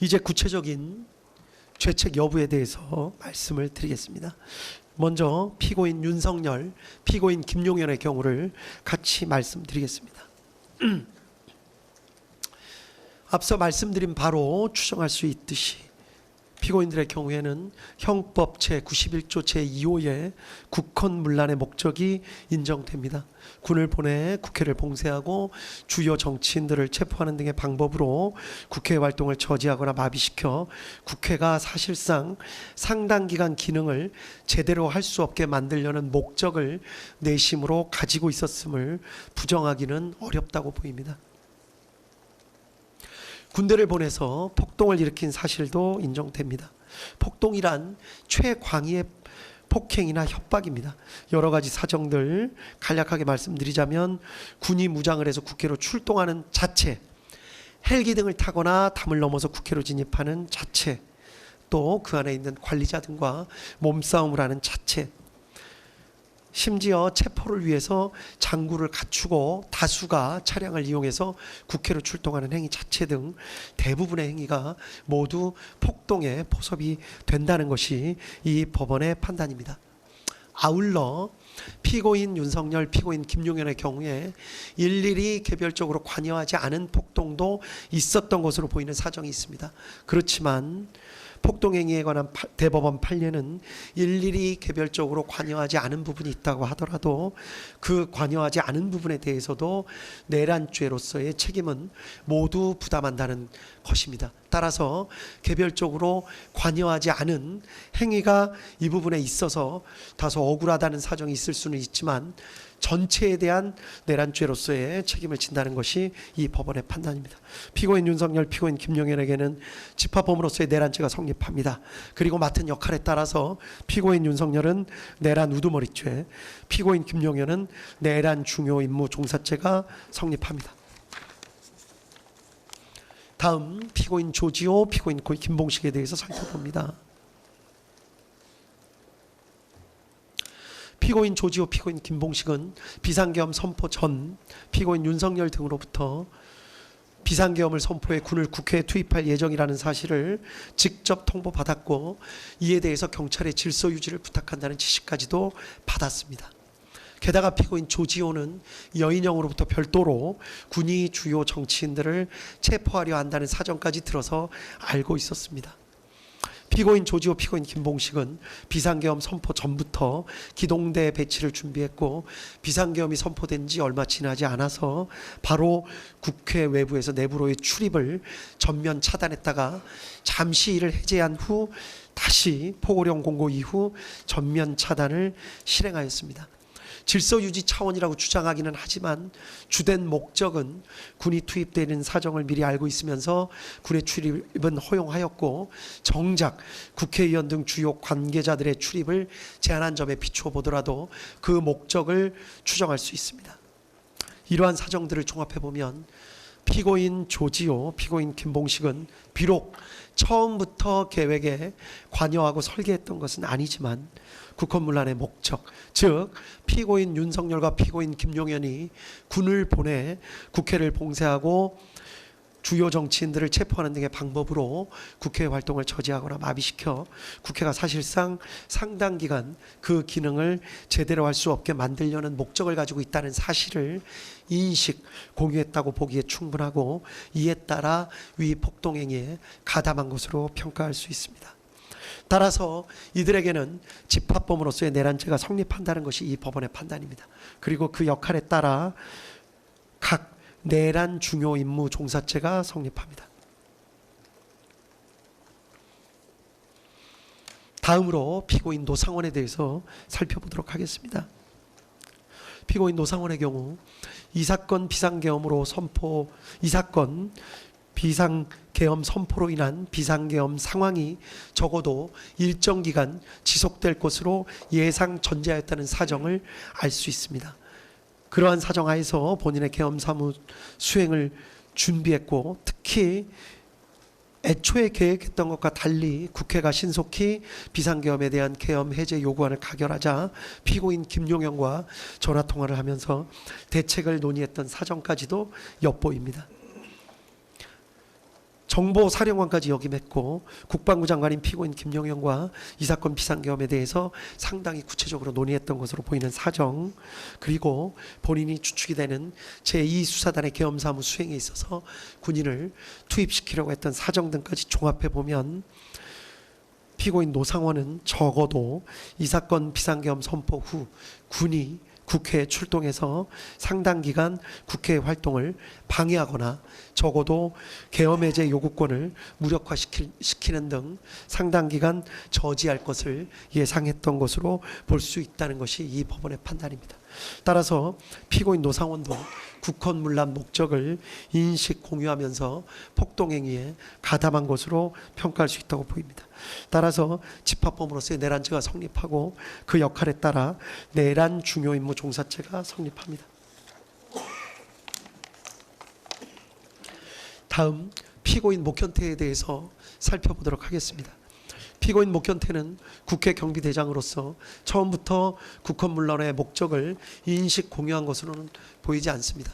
이제 구체적인 죄책 여부에 대해서 말씀을 드리겠습니다. 먼저 피고인 윤석열, 피고인 김용현의 경우를 같이 말씀드리겠습니다. 앞서 말씀드린 바로 추정할 수 있듯이 피고인들의 경우에는 형법 제91조 제2호의 국헌문란의 목적이 인정됩니다. 군을 보내 국회를 봉쇄하고 주요 정치인들을 체포하는 등의 방법으로 국회 활동을 저지하거나 마비시켜 국회가 사실상 상당 기간 기능을 제대로 할 수 없게 만들려는 목적을 내심으로 가지고 있었음을 부정하기는 어렵다고 보입니다. 군대를 보내서 폭동을 일으킨 사실도 인정됩니다. 폭동이란 최광의의 폭행이나 협박입니다. 여러 가지 사정들 간략하게 말씀드리자면 군이 무장을 해서 국회로 출동하는 자체, 헬기 등을 타거나 담을 넘어서 국회로 진입하는 자체, 또 그 안에 있는 관리자 등과 몸싸움을 하는 자체, 심지어 체포를 위해서 장구를 갖추고 다수가 차량을 이용해서 국회로 출동하는 행위 자체 등 대부분의 행위가 모두 폭동에 포섭이 된다는 것이 이 법원의 판단입니다. 아울러 피고인 윤석열, 피고인 김용현의 경우에 일일이 개별적으로 관여하지 않은 폭동도 있었던 것으로 보이는 사정이 있습니다. 그렇지만 폭동행위에 관한 대법원 판례는 일일이 개별적으로 관여하지 않은 부분이 있다고 하더라도 그 관여하지 않은 부분에 대해서도 내란죄로서의 책임은 모두 부담한다는 것입니다. 따라서 개별적으로 관여하지 않은 행위가 이 부분에 있어서 다소 억울하다는 사정이 있을 수는 있지만 전체에 대한 내란죄로서의 책임을 진다는 것이 이 법원의 판단입니다. 피고인 윤석열, 피고인 김용현에게는 집합범으로서의 내란죄가 성립합니다. 그리고 맡은 역할에 따라서 피고인 윤석열은 내란 우두머리죄, 피고인 김용현은 내란 중요 임무 종사죄가 성립합니다. 다음 피고인 조지호, 피고인 김봉식에 대해서 살펴봅니다. 피고인 조지호, 피고인 김봉식은 비상계엄 선포 전 피고인 윤석열 등으로부터 비상계엄을 선포해 군을 국회에 투입할 예정이라는 사실을 직접 통보받았고 이에 대해서 경찰의 질서 유지를 부탁한다는 지시까지도 받았습니다. 게다가 피고인 조지호는 여인영으로부터 별도로 군이 주요 정치인들을 체포하려 한다는 사정까지 들어서 알고 있었습니다. 피고인 조지호, 피고인 김봉식은 비상계엄 선포 전부터 기동대 배치를 준비했고 비상계엄이 선포된 지 얼마 지나지 않아서 바로 국회 외부에서 내부로의 출입을 전면 차단했다가 잠시 이를 해제한 후 다시 포고령 공고 이후 전면 차단을 실행하였습니다. 질서 유지 차원이라고 주장하기는 하지만 주된 목적은 군이 투입되는 사정을 미리 알고 있으면서 군의 출입은 허용하였고 정작 국회의원 등 주요 관계자들의 출입을 제한한 점에 비추어 보더라도 그 목적을 추정할 수 있습니다. 이러한 사정들을 종합해 보면 피고인 조지호, 피고인 김봉식은 비록 처음부터 계획에 관여하고 설계했던 것은 아니지만 국헌문란의 목적, 즉 피고인 윤석열과 피고인 김용현이 군을 보내 국회를 봉쇄하고 주요 정치인들을 체포하는 등의 방법으로 국회 활동을 저지하거나 마비시켜 국회가 사실상 상당 기간 그 기능을 제대로 할 수 없게 만들려는 목적을 가지고 있다는 사실을 인식, 공유했다고 보기에 충분하고 이에 따라 위 폭동행위에 가담한 것으로 평가할 수 있습니다. 따라서 이들에게는 집합범으로서의 내란죄가 성립한다는 것이 이 법원의 판단입니다. 그리고 그 역할에 따라 각 내란 중요 임무 종사죄가 성립합니다. 다음으로 피고인 노상원에 대해서 살펴보도록 하겠습니다. 피고인 노상원의 경우 이 사건 비상계엄으로 비상계엄 선포로 인한 비상계엄 상황이 적어도 일정 기간 지속될 것으로 예상 전제하였다는 사정을 알 수 있습니다. 그러한 사정하에서 본인의 계엄 사무 수행을 준비했고 특히 애초에 계획했던 것과 달리 국회가 신속히 비상계엄에 대한 계엄 해제 요구안을 가결하자 피고인 김용현과 전화통화를 하면서 대책을 논의했던 사정까지도 엿보입니다. 정보사령관까지 역임했고 국방부 장관인 피고인 김영현과 이 사건 비상계엄에 대해서 상당히 구체적으로 논의했던 것으로 보이는 사정, 그리고 본인이 주축이 되는 제2수사단의 계엄사무 수행에 있어서 군인을 투입시키려고 했던 사정 등까지 종합해 보면 피고인 노상원은 적어도 이 사건 비상계엄 선포 후 군이 국회에 출동해서 상당 기간 국회 활동을 방해하거나 적어도 계엄 해제 요구권을 무력화시키는 등 상당 기간 저지할 것을 예상했던 것으로 볼 수 있다는 것이 이 법원의 판단입니다. 따라서 피고인 노상원도 국헌문란 목적을 인식 공유하면서 폭동행위에 가담한 것으로 평가할 수 있다고 보입니다. 따라서 집합범으로서의 내란죄가 성립하고 그 역할에 따라 내란 중요임무 종사죄가 성립합니다. 다음 피고인 목현태에 대해서 살펴보도록 하겠습니다. 피고인 목현태는 국회 경비대장으로서 처음부터 국헌문란의 목적을 인식 공유한 것으로는 보이지 않습니다.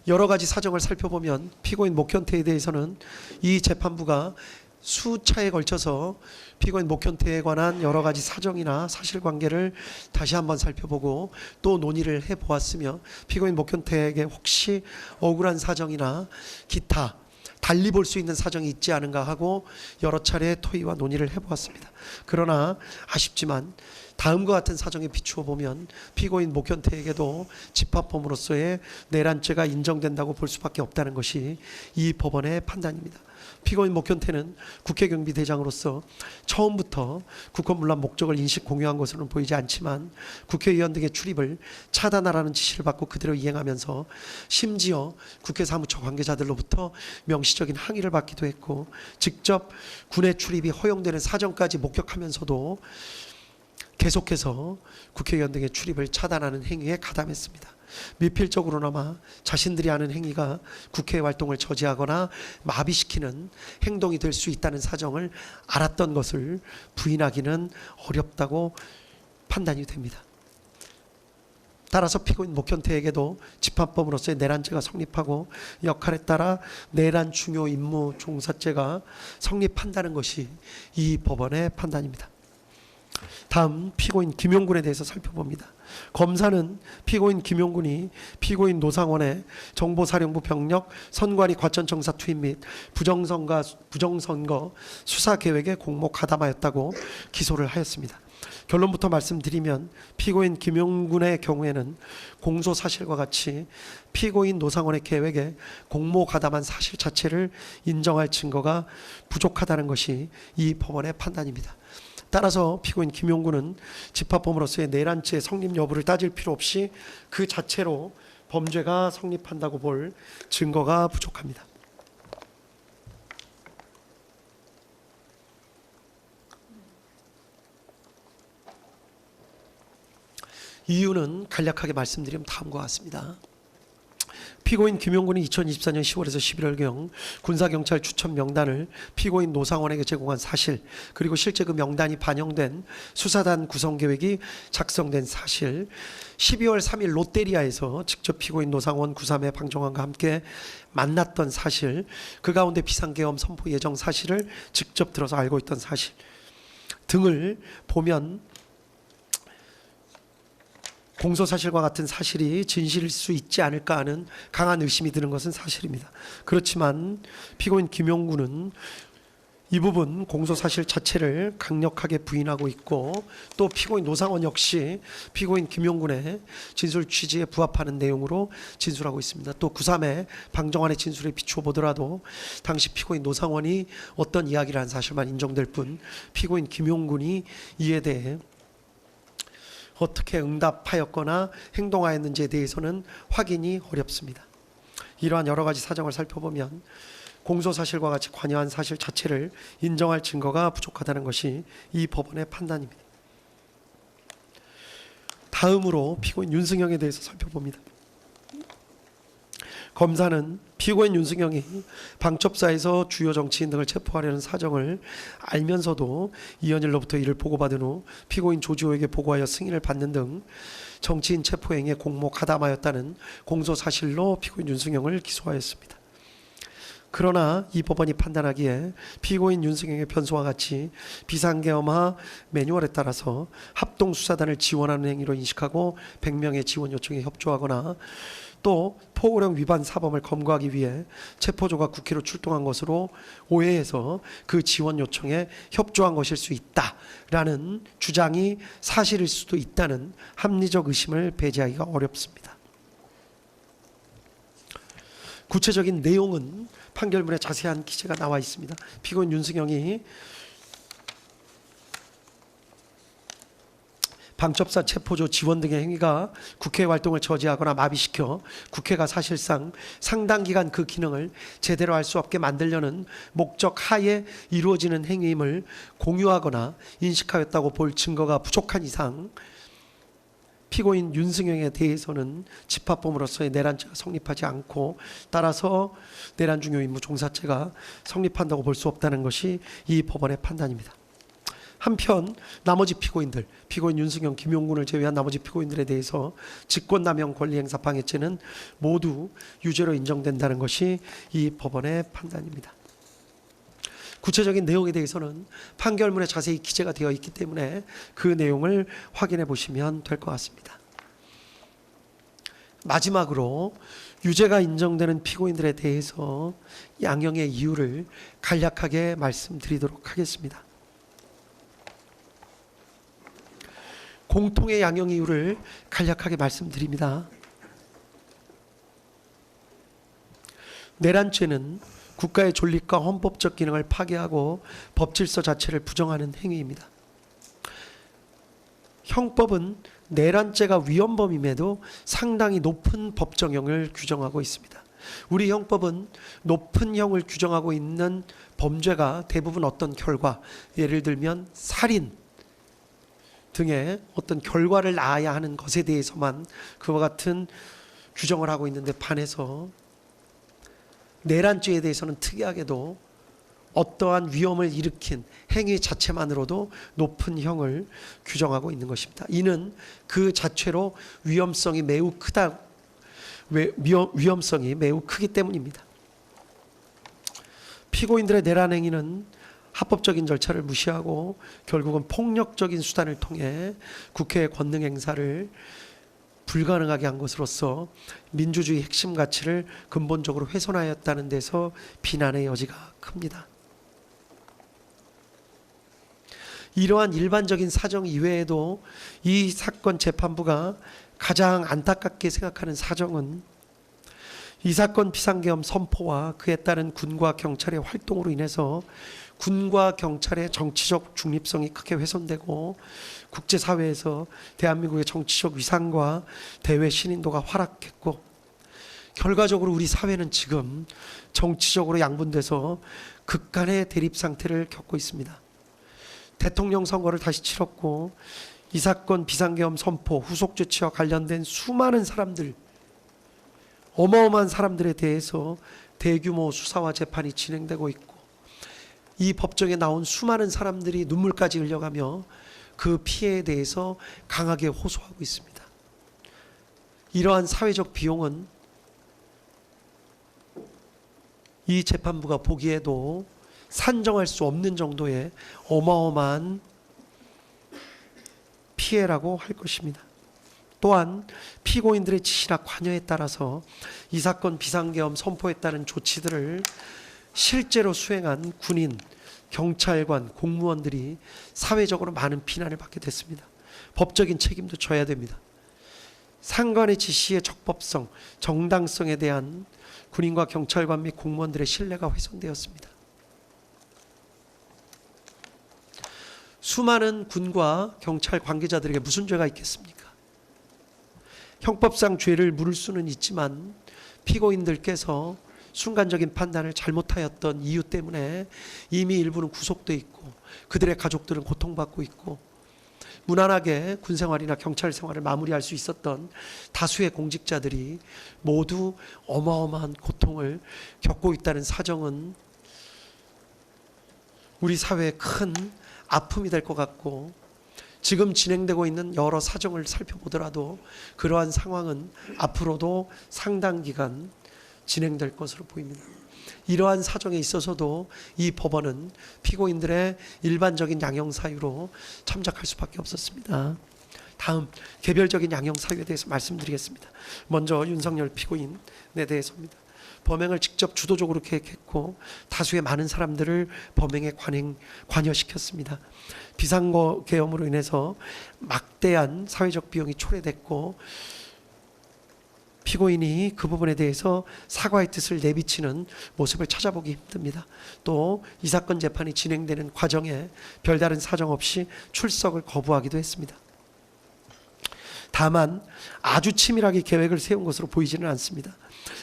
여러 가지 사정을 살펴보면 피고인 목현태에 대해서는 이 재판부가 수차에 걸쳐서 피고인 목현태에 관한 여러 가지 사정이나 사실관계를 다시 한번 살펴보고 또 논의를 해보았으며 피고인 목현태에게 혹시 억울한 사정이나 기타 달리 볼 수 있는 사정이 있지 않은가 하고 여러 차례 토의와 논의를 해보았습니다. 그러나 아쉽지만 다음과 같은 사정에 비추어 보면 피고인 목현태에게도 집합범으로서의 내란죄가 인정된다고 볼 수밖에 없다는 것이 이 법원의 판단입니다. 피고인 목현태는 국회경비대장으로서 처음부터 국헌문란 목적을 인식 공유한 것으로는 보이지 않지만 국회의원 등의 출입을 차단하라는 지시를 받고 그대로 이행하면서 심지어 국회 사무처 관계자들로부터 명시적인 항의를 받기도 했고 직접 군의 출입이 허용되는 사정까지 목격하면서도 계속해서 국회의원 등의 출입을 차단하는 행위에 가담했습니다. 미필적으로나마 자신들이 하는 행위가 국회 활동을 저지하거나 마비시키는 행동이 될 수 있다는 사정을 알았던 것을 부인하기는 어렵다고 판단이 됩니다. 따라서 피고인 목현태에게도 집합범으로서의 내란죄가 성립하고 역할에 따라 내란 중요 임무 종사죄가 성립한다는 것이 이 법원의 판단입니다. 다음 피고인 김용군에 대해서 살펴봅니다. 검사는 피고인 김용군이 피고인 노상원의 정보사령부 병력 선관위 과천청사 투입 및 부정선거 수사계획에 공모 가담하였다고 기소를 하였습니다. 결론부터 말씀드리면 피고인 김용군의 경우에는 공소 사실과 같이 피고인 노상원의 계획에 공모 가담한 사실 자체를 인정할 증거가 부족하다는 것이 이 법원의 판단입니다. 따라서 피고인 김용군은 집합범으로서의 내란죄 성립 여부를 따질 필요 없이 그 자체로 범죄가 성립한다고 볼 증거가 부족합니다. 이유는 간략하게 말씀드리면 다음과 같습니다. 피고인 김용군이 2024년 10월에서 11월경 군사경찰 추천 명단을 피고인 노상원에게 제공한 사실, 그리고 실제 그 명단이 반영된 수사단 구성계획이 작성된 사실, 12월 3일 롯데리아에서 직접 피고인 노상원 구삼의 방정환과 함께 만났던 사실, 그 가운데 비상계엄 선포 예정 사실을 직접 들어서 알고 있던 사실 등을 보면 공소사실과 같은 사실이 진실일 수 있지 않을까 하는 강한 의심이 드는 것은 사실입니다. 그렇지만 피고인 김용군은 이 부분 공소사실 자체를 강력하게 부인하고 있고, 또 피고인 노상원 역시 피고인 김용군의 진술 취지에 부합하는 내용으로 진술하고 있습니다. 또 구3의 방정환의 진술에 비추어 보더라도 당시 피고인 노상원이 어떤 이야기를 한 사실만 인정될 뿐 피고인 김용군이 이에 대해 어떻게 응답하였거나 행동하였는지에 대해서는 확인이 어렵습니다. 이러한 여러 가지 사정을 살펴보면 공소사실과 같이 관여한 사실 자체를 인정할 증거가 부족하다는 것이 이 법원의 판단입니다. 다음으로 피고인 윤승영에 대해서 살펴봅니다. 검사는 피고인 윤승영이 방첩사에서 주요 정치인 등을 체포하려는 사정을 알면서도 이현일로부터 이를 보고받은 후 피고인 조지호에게 보고하여 승인을 받는 등 정치인 체포 행위에 공모 가담하였다는 공소사실로 피고인 윤승영을 기소하였습니다. 그러나 이 법원이 판단하기에 피고인 윤승영의 변소와 같이 비상계엄하 매뉴얼에 따라서 합동수사단을 지원하는 행위로 인식하고 100명의 지원 요청에 협조하거나 또 포고령 위반 사범을 검거하기 위해 체포조가 국회로 출동한 것으로 오해해서 그 지원 요청에 협조한 것일 수 있다라는 주장이 사실일 수도 있다는 합리적 의심을 배제하기가 어렵습니다. 구체적인 내용은 판결문에 자세한 기재가 나와 있습니다. 피고인 윤승영이 방첩사 체포조 지원 등의 행위가 국회 활동을 저지하거나 마비시켜 국회가 사실상 상당 기간 그 기능을 제대로 할 수 없게 만들려는 목적 하에 이루어지는 행위임을 공유하거나 인식하였다고 볼 증거가 부족한 이상 피고인 윤승영에 대해서는 집합범으로서의 내란죄가 성립하지 않고 따라서 내란중요임무 종사죄가 성립한다고 볼 수 없다는 것이 이 법원의 판단입니다. 한편 나머지 피고인들, 피고인 윤승영, 김용군을 제외한 나머지 피고인들에 대해서 직권남용 권리행사 방해죄는 모두 유죄로 인정된다는 것이 이 법원의 판단입니다. 구체적인 내용에 대해서는 판결문에 자세히 기재가 되어 있기 때문에 그 내용을 확인해 보시면 될 것 같습니다. 마지막으로 유죄가 인정되는 피고인들에 대해서 양형의 이유를 간략하게 말씀드리도록 하겠습니다. 공통의 양형 이유를 간략하게 말씀드립니다. 내란죄는 국가의 존립과 헌법적 기능을 파괴하고 법질서 자체를 부정하는 행위입니다. 형법은 내란죄가 위헌범임에도 상당히 높은 법정형을 규정하고 있습니다. 우리 형법은 높은 형을 규정하고 있는 범죄가 대부분 어떤 결과, 예를 들면 살인 등의 어떤 결과를 낳아야 하는 것에 대해서만 그와 같은 규정을 하고 있는데 반해서 내란죄에 대해서는 특이하게도 어떠한 위험을 일으킨 행위 자체만으로도 높은 형을 규정하고 있는 것입니다. 이는 그 자체로 위험성이 매우 크기 때문입니다. 피고인들의 내란 행위는 합법적인 절차를 무시하고 결국은 폭력적인 수단을 통해 국회의 권능 행사를 불가능하게 한 것으로서 민주주의 핵심 가치를 근본적으로 훼손하였다는 데서 비난의 여지가 큽니다. 이러한 일반적인 사정 이외에도 이 사건 재판부가 가장 안타깝게 생각하는 사정은 이 사건 비상계엄 선포와 그에 따른 군과 경찰의 활동으로 인해서 군과 경찰의 정치적 중립성이 크게 훼손되고 국제사회에서 대한민국의 정치적 위상과 대외 신인도가 하락했고 결과적으로 우리 사회는 지금 정치적으로 양분돼서 극간의 대립 상태를 겪고 있습니다. 대통령 선거를 다시 치렀고 이 사건 비상계엄 선포 후속 조치와 관련된 수많은 사람들, 어마어마한 사람들에 대해서 대규모 수사와 재판이 진행되고 있고 이 법정에 나온 수많은 사람들이 눈물까지 흘려가며 그 피해에 대해서 강하게 호소하고 있습니다. 이러한 사회적 비용은 이 재판부가 보기에도 산정할 수 없는 정도의 어마어마한 피해라고 할 것입니다. 또한 피고인들의 지시나 관여에 따라서 이 사건 비상계엄 선포에 따른 조치들을 실제로 수행한 군인, 경찰관, 공무원들이 사회적으로 많은 비난을 받게 됐습니다. 법적인 책임도 져야 됩니다. 상관의 지시의 적법성, 정당성에 대한 군인과 경찰관 및 공무원들의 신뢰가 훼손되었습니다. 수많은 군과 경찰 관계자들에게 무슨 죄가 있겠습니까? 형법상 죄를 물을 수는 있지만 피고인들께서 순간적인 판단을 잘못하였던 이유 때문에 이미 일부는 구속돼 있고 그들의 가족들은 고통받고 있고 무난하게 군생활이나 경찰 생활을 마무리할 수 있었던 다수의 공직자들이 모두 어마어마한 고통을 겪고 있다는 사정은 우리 사회에 큰 아픔이 될 것 같고 지금 진행되고 있는 여러 사정을 살펴보더라도 그러한 상황은 앞으로도 상당 기간 진행될 것으로 보입니다. 이러한 사정에 있어서도 이 법원은 피고인들의 일반적인 양형 사유로 참작할 수밖에 없었습니다. 다음 개별적인 양형 사유에 대해서 말씀드리겠습니다. 먼저 윤석열 피고인에 대해서입니다. 범행을 직접 주도적으로 계획했고 다수의 많은 사람들을 범행에 관여시켰습니다. 비상계엄으로 인해서 막대한 사회적 비용이 초래됐고 피고인이 그 부분에 대해서 사과의 뜻을 내비치는 모습을 찾아보기 힘듭니다. 또 이 사건 재판이 진행되는 과정에 별다른 사정 없이 출석을 거부하기도 했습니다. 다만 아주 치밀하게 계획을 세운 것으로 보이지는 않습니다.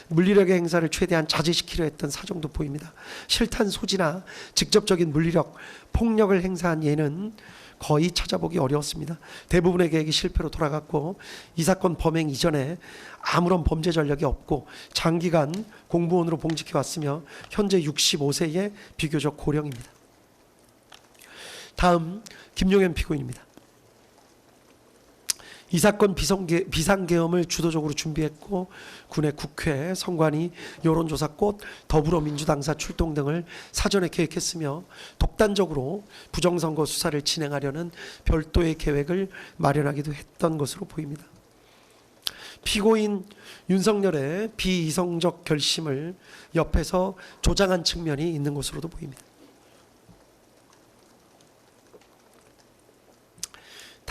물리력의 행사를 최대한 자제시키려 했던 사정도 보입니다. 실탄 소지나 직접적인 물리력, 폭력을 행사한 예는 거의 찾아보기 어려웠습니다. 대부분의 계획이 실패로 돌아갔고 이 사건 범행 이전에 아무런 범죄 전력이 없고 장기간 공무원으로 봉직해 왔으며 현재 65세의 비교적 고령입니다. 다음 김용현 피고인입니다. 이 사건 비상계엄을 주도적으로 준비했고 군의 국회, 선관위, 여론조사 꽃, 더불어민주당사 출동 등을 사전에 계획했으며 독단적으로 부정선거 수사를 진행하려는 별도의 계획을 마련하기도 했던 것으로 보입니다. 피고인 윤석열의 비이성적 결심을 옆에서 조장한 측면이 있는 것으로도 보입니다.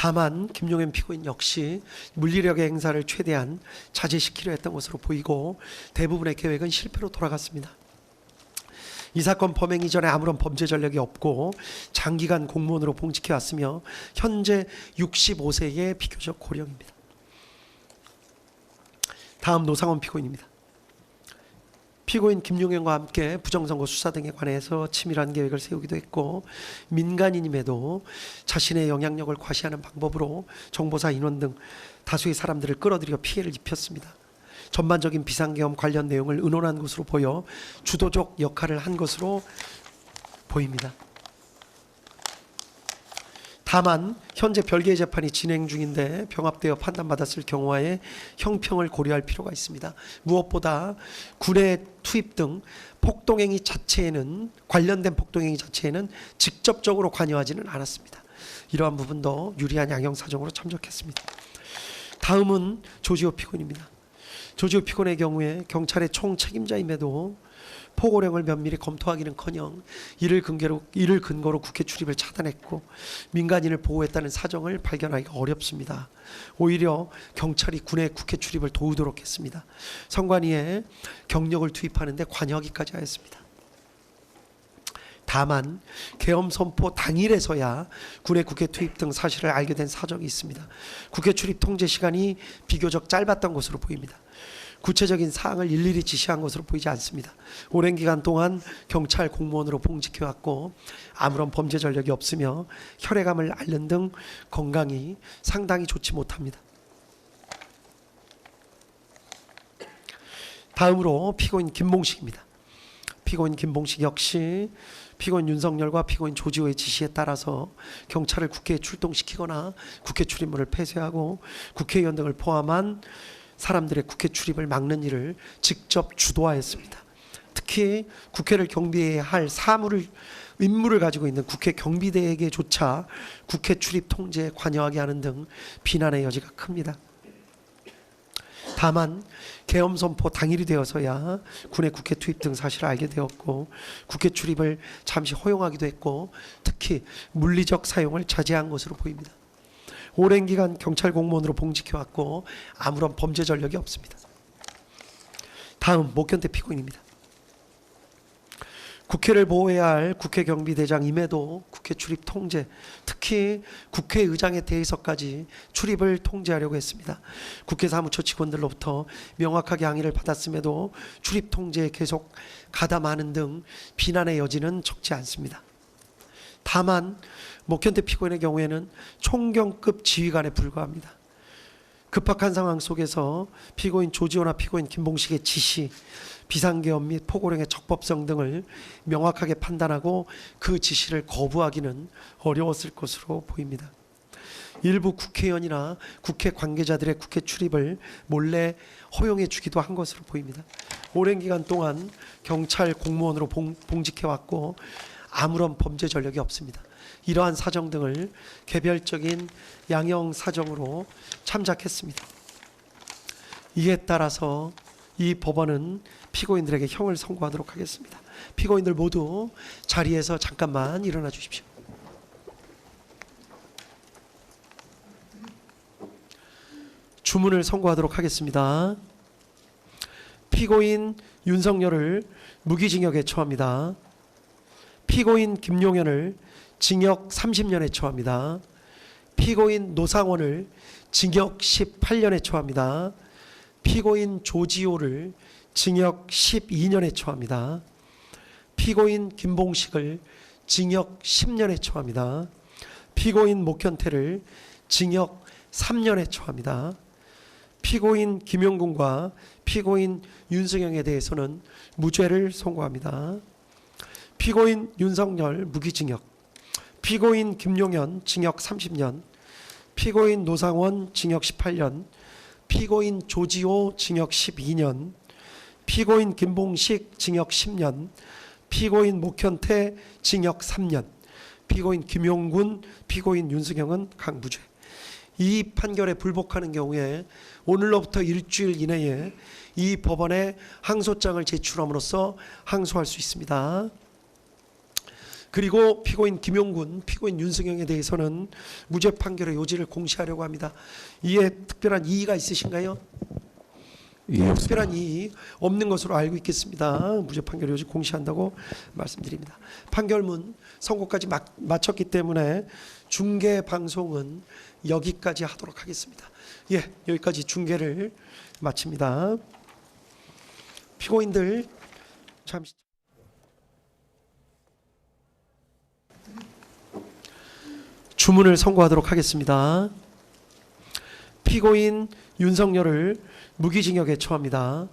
다만 김용현 피고인 역시 물리력의 행사를 최대한 자제시키려 했던 것으로 보이고 대부분의 계획은 실패로 돌아갔습니다. 이 사건 범행 이전에 아무런 범죄 전력이 없고 장기간 공무원으로 봉직해 왔으며 현재 65세의 비교적 고령입니다. 다음 노상원 피고인입니다. 피고인 김용현과 함께 부정선거 수사 등에 관해서 치밀한 계획을 세우기도 했고 민간인임에도 자신의 영향력을 과시하는 방법으로 정보사 인원 등 다수의 사람들을 끌어들여 피해를 입혔습니다. 전반적인 비상계엄 관련 내용을 의논한 것으로 보여 주도적 역할을 한 것으로 보입니다. 다만 현재 별개의 재판이 진행 중인데 병합되어 판단받았을 경우에 형평을 고려할 필요가 있습니다. 무엇보다 군의 투입 등 폭동행위 자체에는 관련된 폭동행위 자체에는 직접적으로 관여하지는 않았습니다. 이러한 부분도 유리한 양형 사정으로 참작했습니다. 다음은 조지호 피고인입니다. 조지호 피고인의 경우에 경찰의 총책임자임에도 포고령을 면밀히 검토하기는커녕 이를 근거로 국회 출입을 차단했고 민간인을 보호했다는 사정을 발견하기가 어렵습니다. 오히려 경찰이 군의 국회 출입을 도우도록 했습니다. 선관위에 경력을 투입하는 데 관여하기까지 하였습니다. 다만 계엄 선포 당일에서야 군의 국회 투입 등 사실을 알게 된 사정이 있습니다. 국회 출입 통제 시간이 비교적 짧았던 것으로 보입니다. 구체적인 사항을 일일이 지시한 것으로 보이지 않습니다. 오랜 기간 동안 경찰 공무원으로 봉직해왔고 아무런 범죄 전력이 없으며 혈액암을 앓는 등 건강이 상당히 좋지 못합니다. 다음으로 피고인 김봉식입니다. 피고인 김봉식 역시 피고인 윤석열과 피고인 조지호의 지시에 따라서 경찰을 국회에 출동시키거나 국회 출입문을 폐쇄하고 국회의원 등을 포함한 사람들의 국회 출입을 막는 일을 직접 주도하였습니다. 특히 국회를 경비해야 할 임무를 가지고 있는 국회 경비대에게조차 국회 출입 통제에 관여하게 하는 등 비난의 여지가 큽니다. 다만 계엄 선포 당일이 되어서야 군의 국회 투입 등 사실을 알게 되었고 국회 출입을 잠시 허용하기도 했고 특히 물리적 사용을 자제한 것으로 보입니다. 오랜 기간 경찰 공무원으로 봉직해왔고 아무런 범죄 전력이 없습니다. 다음 목견태 피고인입니다. 국회를 보호해야 할 국회 경비대장임에도 국회 출입 통제, 특히 국회의장에 대해서까지 출입을 통제하려고 했습니다. 국회 사무처 직원들로부터 명확하게 항의를 받았음에도 출입 통제에 계속 가담하는 등 비난의 여지는 적지 않습니다. 다만 목현태 피고인의 경우에는 총경급 지휘관에 불과합니다. 급박한 상황 속에서 피고인 조지호나 피고인 김봉식의 지시, 비상계엄 및 포고령의 적법성 등을 명확하게 판단하고 그 지시를 거부하기는 어려웠을 것으로 보입니다. 일부 국회의원이나 국회 관계자들의 국회 출입을 몰래 허용해 주기도 한 것으로 보입니다. 오랜 기간 동안 경찰 공무원으로 봉직해왔고 아무런 범죄 전력이 없습니다. 이러한 사정 등을 개별적인 양형 사정으로 참작했습니다. 이에 따라서 이 법원은 피고인들에게 형을 선고하도록 하겠습니다. 피고인들 모두 자리에서 잠깐만 일어나 주십시오. 주문을 선고하도록 하겠습니다. 피고인 윤석열을 무기징역에 처합니다. 피고인 김용현을 징역 30년에 처합니다. 피고인 노상원을 징역 18년에 처합니다. 피고인 조지호를 징역 12년에 처합니다. 피고인 김봉식을 징역 10년에 처합니다. 피고인 목현태를 징역 3년에 처합니다. 피고인 김용군과 피고인 윤승영에 대해서는 무죄를 선고합니다. 피고인 윤석열 무기징역, 피고인 김용현 징역 30년, 피고인 노상원 징역 18년, 피고인 조지호 징역 12년, 피고인 김봉식 징역 10년, 피고인 목현태 징역 3년, 피고인 김용군, 피고인 윤승영은 강무죄. 이 판결에 불복하는 경우에 오늘로부터 일주일 이내에 이 법원에 항소장을 제출함으로써 항소할 수 있습니다. 그리고 피고인 김용군, 피고인 윤승영에 대해서는 무죄 판결의 요지를 공시하려고 합니다. 이에 특별한 이의가 있으신가요? 예, 특별한 이의 없는 것으로 알고 있겠습니다. 무죄 판결 요지 공시한다고 말씀드립니다. 판결문 선고까지 마쳤기 때문에 중계 방송은 여기까지 하도록 하겠습니다. 예, 여기까지 중계를 마칩니다. 피고인들 잠시 주문을 선고하도록 하겠습니다. 피고인 윤석열을 무기징역에 처합니다.